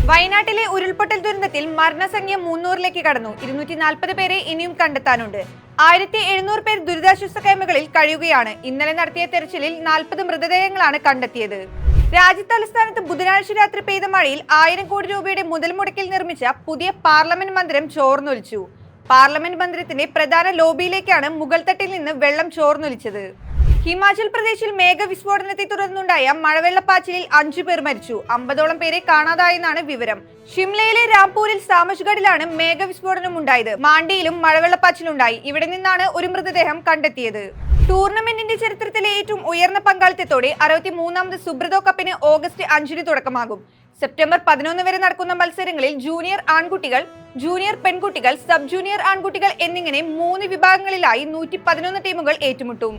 വയനാട്ടിലെ ഉരുൾപൊട്ടൽ ദുരന്തത്തിൽ മരണസംഖ്യ 300ലേക്ക് കടന്നു. 240 പേരെ ഇനിയും കണ്ടെത്താനുണ്ട്. 1700 പേർ ദുരിതാശ്വാസ ക്യാമ്പുകളിൽ കഴിയുകയാണ്. ഇന്നലെ നടത്തിയ തെരച്ചിലിൽ 40 മൃതദേഹങ്ങളാണ് കണ്ടെത്തിയത്. രാജ്യതലസ്ഥാനത്ത് ബുധനാഴ്ച രാത്രി പെയ്ത മഴയിൽ 1000 കോടി രൂപയുടെ മുതൽ മുടക്കിൽ നിർമ്മിച്ച പുതിയ പാർലമെന്റ് മന്ദിരം ചോർന്നൊലിച്ചു. പാർലമെന്റ് മന്ദിരത്തിന്റെ പ്രധാന ലോബിയിലേക്കാണ് മുകൾ തട്ടിൽ നിന്ന് വെള്ളം ചോർന്നൊലിച്ചത്. ഹിമാചൽ പ്രദേശിൽ മേഘവിസ്ഫോടനത്തെ തുടർന്നുണ്ടായ മഴവെള്ളപ്പാച്ചിലിൽ 5 പേർ മരിച്ചു. 50ഓളം പേരെ കാണാതായെന്നാണ് വിവരം. ഷിംലയിലെ രാംപൂരിൽ സാമഷ്ഗഡിലാണ് മേഘവിസ്ഫോടനം ഉണ്ടായത്. മാണ്ടിയിലും മഴവെള്ളപ്പാച്ചിലുണ്ടായി. ഇവിടെ നിന്നാണ് ഒരു മൃതദേഹം കണ്ടെത്തിയത്. ടൂർണമെന്റിന്റെ ചരിത്രത്തിലെ ഏറ്റവും ഉയർന്ന പങ്കാളിത്തത്തോടെ 63ാമത് സുബ്രതോ കപ്പിന് ഓഗസ്റ്റ് 5-ന് തുടക്കമാകും. സെപ്റ്റംബർ 11 വരെ നടക്കുന്ന മത്സരങ്ങളിൽ ജൂനിയർ ആൺകുട്ടികൾ, ജൂനിയർ പെൺകുട്ടികൾ, സബ് ജൂനിയർ ആൺകുട്ടികൾ എന്നിങ്ങനെ 3 വിഭാഗങ്ങളിലായി 111 ടീമുകൾ ഏറ്റുമുട്ടും.